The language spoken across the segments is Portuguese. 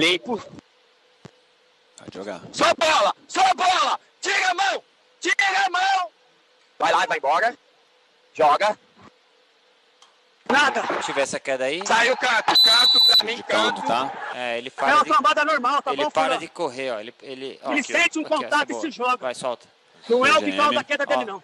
Limpo. Vai jogar. Só bola! Só bola! Tira a mão! Tira a mão! Vai lá e vai embora. Joga. Nada. Se tiver essa queda aí. Sai o canto pra mim, De canto, tá? É, ele É para uma de, trombada normal, tá ele bom? para Fulano? de correr, ó. Ele Ele sente um contato e essa se joga. Vai, solta. Não é o que GM. causa a queda dele, Ó. não.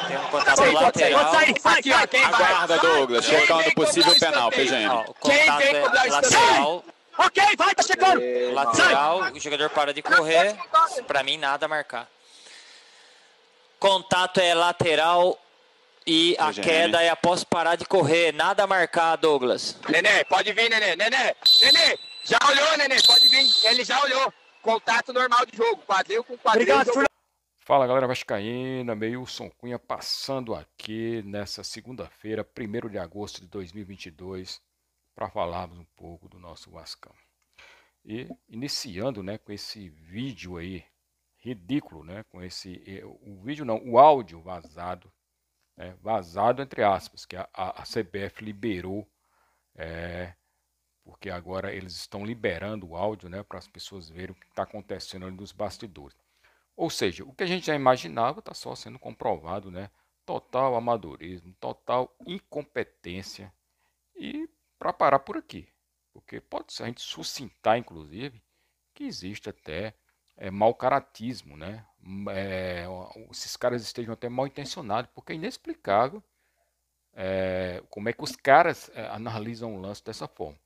Tem um contato Pode sair, lateral. Pode sair, sai, Aqui, ó, sai. quem vai? Aguarda, Douglas. Quem Checando vem possível cobrar penal, escanteio? PGM. Ó, o Quem contato vem cobrar é o lateral. Ok, vai, tá chegando. Lateral, o jogador para de correr. Pra mim, nada a marcar. Contato é lateral e a GM. queda é após parar de correr. Nada a marcar, Douglas. Nenê, pode vir, Nenê. Nenê, já olhou, Nenê, pode vir. Ele já olhou. Contato normal de jogo. Quadril com quadril. Obrigado, Fernando. Fala galera vascaína, Meilson Cunha passando aqui nessa segunda-feira, 1º de agosto de 2022, para falarmos um pouco do nosso Vascão. E iniciando, né, com esse vídeo aí, ridículo, né, com esse, o vídeo não, o áudio vazado, né, vazado entre aspas, que a CBF liberou, porque agora eles estão liberando o áudio, né, para as pessoas verem o que está acontecendo ali nos bastidores. Ou seja, o que a gente já imaginava está só sendo comprovado, né? Total amadorismo, total incompetência. E para parar por aqui, porque pode ser a gente suscitar, inclusive, que existe até mau caratismo, né? Esses caras estejam até mal intencionados, porque é inexplicável como é que os caras analisam um lance dessa forma.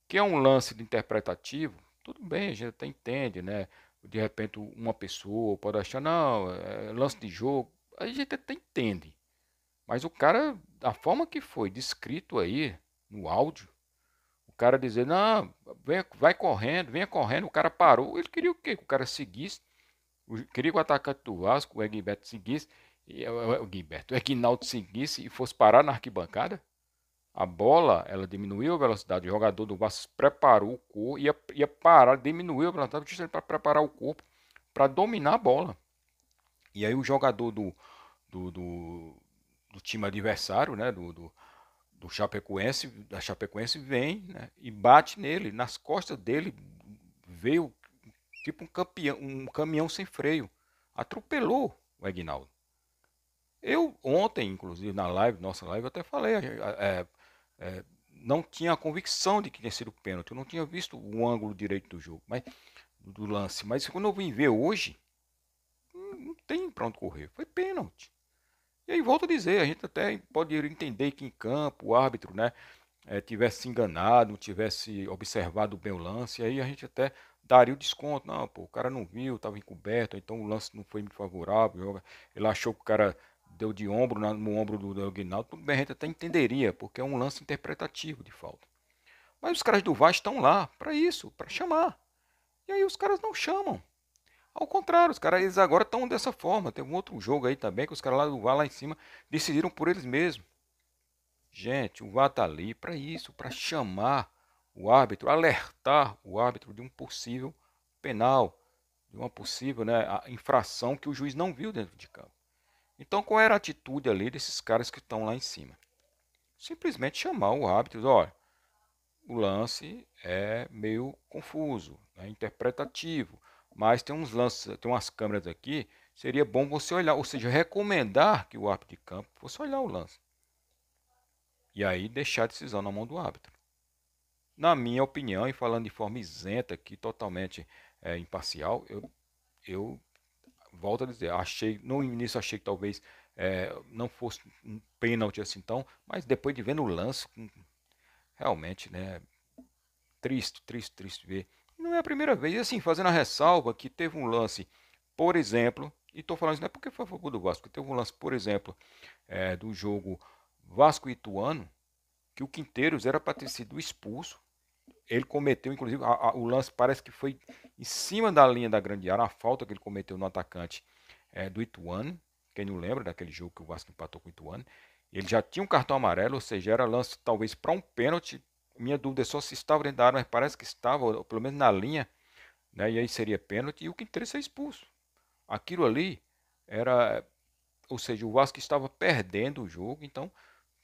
Que é um lance interpretativo, tudo bem, a gente até entende, né? De repente uma pessoa pode achar, não, é lance de jogo, a gente até entende. Mas o cara, a forma que foi descrito aí no áudio, o cara dizer, não, vai correndo, venha correndo, o cara parou, ele queria o quê? Que o cara seguisse, queria que o atacante do Vasco, o Egberto seguisse, o Eginaldo seguisse e fosse parar na arquibancada. A bola, ela diminuiu a velocidade, o jogador do Vasco preparou o corpo, ia parar, diminuiu a velocidade justamente para preparar o corpo, para dominar a bola. E aí o jogador do time adversário, né, do Chapecoense, da Chapecoense vem, né, e bate nele, nas costas dele veio tipo um caminhão sem freio, atropelou o Eginaldo. Eu ontem, inclusive na nossa live, eu até falei, não tinha a convicção de que tinha sido pênalti. Eu não tinha visto o ângulo direito do jogo, do lance. Mas quando eu vim ver hoje, não tem pra onde correr. Foi pênalti. E aí volto a dizer, a gente até pode entender que em campo o árbitro, né, tivesse se enganado, tivesse observado bem o lance, aí a gente até daria o desconto. Não, pô, o cara não viu, estava encoberto, então o lance não foi muito favorável. Ele achou que o cara deu de ombro no ombro do Eginaldo, tudo bem, a gente até entenderia, porque é um lance interpretativo de falta. Mas os caras do Vasco estão lá para isso, para chamar. E aí os caras não chamam. Ao contrário, os caras eles agora estão dessa forma. Tem um outro jogo aí também que os caras lá do VAR lá em cima decidiram por eles mesmos. Gente, o VAR está ali para isso, para chamar o árbitro, alertar o árbitro de um possível penal, de uma possível, né, infração que o juiz não viu dentro de campo. Então, qual era a atitude ali desses caras que estão lá em cima? Simplesmente chamar o árbitro, olha, o lance é meio confuso, é interpretativo, mas tem uns lances, tem umas câmeras aqui, seria bom você olhar, ou seja, recomendar que o árbitro de campo fosse olhar o lance. E aí deixar a decisão na mão do árbitro. Na minha opinião, e falando de forma isenta aqui, totalmente imparcial, eu volto a dizer, no início achei que talvez não fosse um pênalti assim tão, mas depois de ver o lance, realmente, né, triste ver. Não é a primeira vez, e assim, fazendo a ressalva que teve um lance, por exemplo, e estou falando isso não é porque foi a favor do Vasco, teve um lance, por exemplo, do jogo Vasco e Ituano, que o Quinteiros era para ter sido expulso. Ele cometeu, inclusive, o lance parece que foi em cima da linha da grande área, a falta que ele cometeu no atacante do Ituano. Quem não lembra daquele jogo que o Vasco empatou com o Ituano. Ele já tinha um cartão amarelo, ou seja, era lance talvez para um pênalti. Minha dúvida é só se estava dentro da área, mas parece que estava, ou pelo menos na linha, né, e aí seria pênalti, e o Quinteiros foi expulso. Aquilo ali era, ou seja, o Vasco estava perdendo o jogo, então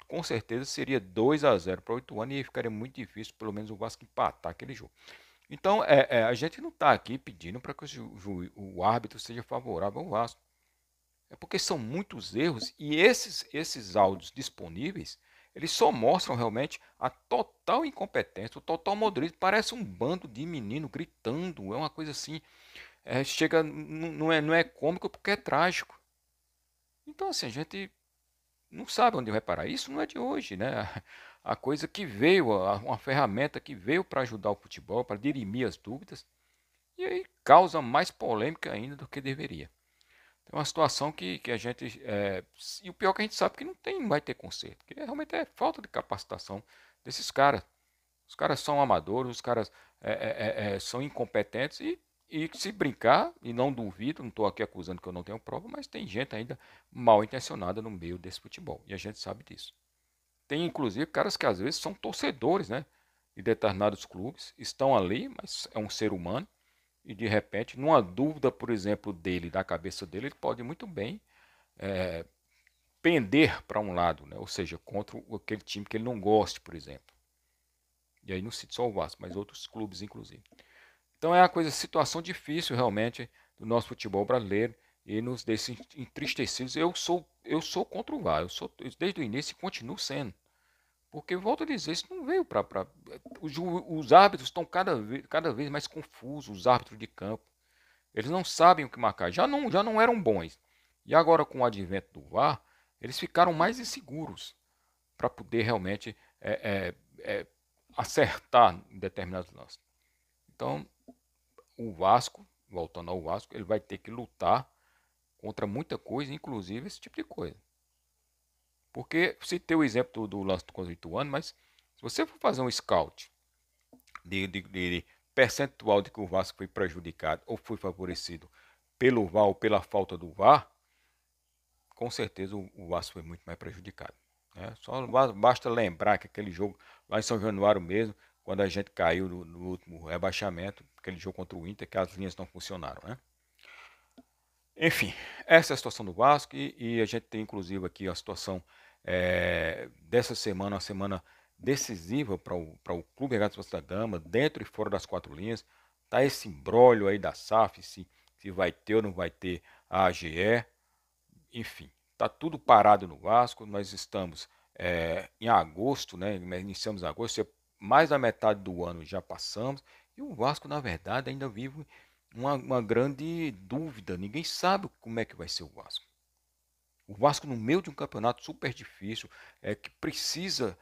com certeza seria 2-0 para o Ituano e ficaria muito difícil, pelo menos o Vasco empatar aquele jogo. Então, a gente não está aqui pedindo para que o árbitro seja favorável ao Vasco. É porque são muitos erros e esses áudios disponíveis, eles só mostram realmente a total incompetência, o total modernismo. Parece um bando de menino gritando, é uma coisa assim, chega, não é cômico porque é trágico. Então, assim, a gente não sabe onde vai parar. Isso não é de hoje, né? A coisa que veio, uma ferramenta que veio para ajudar o futebol, para dirimir as dúvidas, e aí causa mais polêmica ainda do que deveria. É uma situação que a gente. E o pior é que a gente sabe que não vai ter conserto, que realmente é falta de capacitação desses caras. Os caras são amadores, os caras são incompetentes e se brincar, e não duvido, não estou aqui acusando que eu não tenho prova, mas tem gente ainda mal intencionada no meio desse futebol, e a gente sabe disso. Tem inclusive caras que às vezes são torcedores, né, de determinados clubes, estão ali, mas é um ser humano, e de repente, numa dúvida, por exemplo, dele, da cabeça dele, ele pode muito bem pender para um lado, né? Ou seja, contra aquele time que ele não goste, por exemplo. E aí não cito só o Vasco, mas outros clubes, inclusive. Então é uma coisa, situação difícil realmente do nosso futebol brasileiro e nos deixa entristecidos. Eu sou contra o VAR, desde o início e continuo sendo. Porque, volto a dizer, isso não veio para. Os árbitros estão cada vez mais confusos, os árbitros de campo. Eles não sabem o que marcar. Já não eram bons. E agora, com o advento do VAR, eles ficaram mais inseguros para poder realmente acertar em determinados lances. Então, o Vasco, voltando ao Vasco, ele vai ter que lutar contra muita coisa, inclusive esse tipo de coisa. Porque, citei o exemplo do lance contra o Ituano, mas se você for fazer um scout de percentual de que o Vasco foi prejudicado ou foi favorecido pelo VAR ou pela falta do VAR, com certeza o Vasco foi muito mais prejudicado. Né? Só basta lembrar que aquele jogo lá em São Januário mesmo, quando a gente caiu no último rebaixamento, aquele jogo contra o Inter, que as linhas não funcionaram. Né? Enfim, essa é a situação do Vasco e a gente tem inclusive aqui a situação dessa semana, uma semana decisiva para o Clube Regatas da Gama, dentro e fora das quatro linhas. Tá esse imbróglio aí da SAF, se vai ter ou não vai ter a AGE. Enfim, tá tudo parado no Vasco. Nós estamos em agosto, né? Iniciamos agosto, mais da metade do ano já passamos. E o Vasco, na verdade, ainda vive uma grande dúvida. Ninguém sabe como é que vai ser o Vasco. O Vasco, no meio de um campeonato super difícil, que precisa,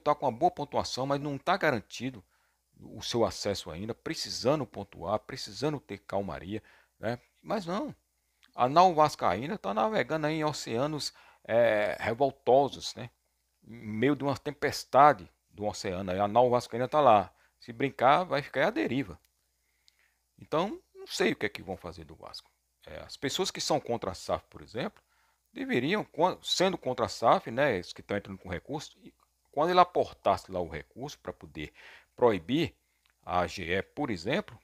tá com uma boa pontuação, mas não está garantido o seu acesso ainda, precisando pontuar, precisando ter calmaria, né? Mas não, a nau vascaína está navegando aí em oceanos revoltosos, né? Em meio de uma tempestade do oceano, aí a nau vascaína está lá, se brincar vai ficar à deriva. Então, não sei o que é que vão fazer do Vasco. As pessoas que são contra a SAF, por exemplo, deveriam, sendo contra a SAF, né, os que estão entrando com recurso, quando ele aportasse lá o recurso para poder proibir a AGE, por exemplo,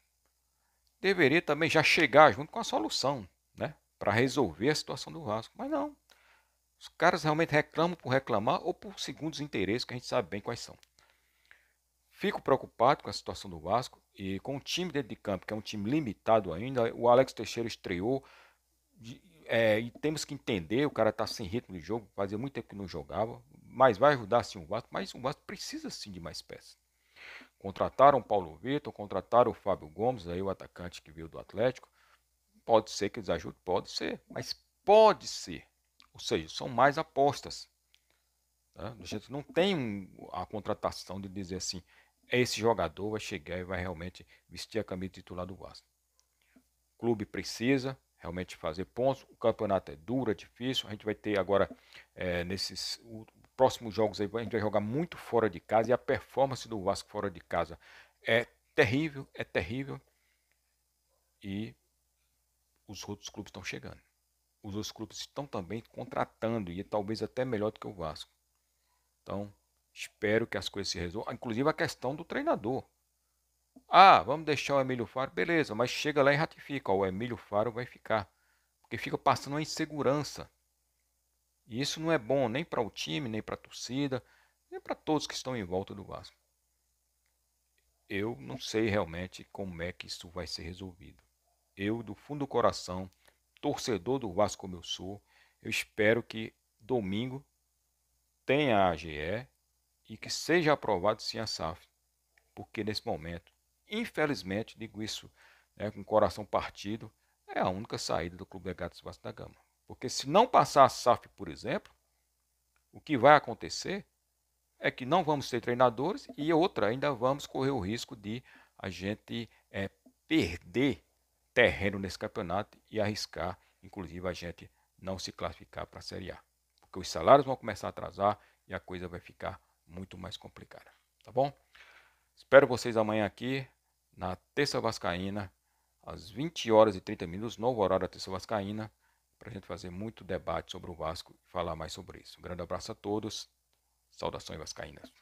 deveria também já chegar junto com a solução, né, para resolver a situação do Vasco. Mas não. Os caras realmente reclamam por reclamar ou por segundos interesses que a gente sabe bem quais são. Fico preocupado com a situação do Vasco e com o time dentro de campo, que é um time limitado ainda. O Alex Teixeira estreou e temos que entender, o cara está sem ritmo de jogo, fazia muito tempo que não jogava, mas vai ajudar sim o Vasco, mas o Vasco precisa sim de mais peças. Contrataram o Paulo Vitor, contrataram o Fábio Gomes, aí o atacante que veio do Atlético. Pode ser que eles ajudem, pode ser, mas pode ser. Ou seja, são mais apostas. Tá? A gente não tem a contratação de dizer assim, esse jogador vai chegar e vai realmente vestir a camisa titular do Vasco. O clube precisa realmente fazer pontos, o campeonato é duro, é difícil, a gente vai ter agora nesses próximos jogos aí, a gente vai jogar muito fora de casa e a performance do Vasco fora de casa é terrível e os outros clubes estão chegando. Os outros clubes estão também contratando e talvez até melhor do que o Vasco. Então, espero que as coisas se resolvam. Inclusive a questão do treinador. Ah, vamos deixar o Emílio Faro. Beleza, mas chega lá e ratifica. O Emílio Faro vai ficar. Porque fica passando uma insegurança. E isso não é bom nem para o time, nem para a torcida, nem para todos que estão em volta do Vasco. eu não sei realmente como é que isso vai ser resolvido. Eu, do fundo do coração, torcedor do Vasco como eu sou, eu espero que domingo tenha a AGE e que seja aprovado sim a SAF. Porque nesse momento, infelizmente, digo isso, né, com o coração partido, é a única saída do Clube Regatas Vasco da Gama. Porque se não passar a SAF, por exemplo, o que vai acontecer é que não vamos ter treinadores e outra, ainda vamos correr o risco de a gente perder terreno nesse campeonato e arriscar, inclusive, a gente não se classificar para a Série A. Porque os salários vão começar a atrasar e a coisa vai ficar muito mais complicada. Tá bom? Espero vocês amanhã aqui na Terça Vascaína, às 20 horas e 30 minutos, novo horário da Terça Vascaína, para a gente fazer muito debate sobre o Vasco e falar mais sobre isso. Um grande abraço a todos. Saudações vascaínas.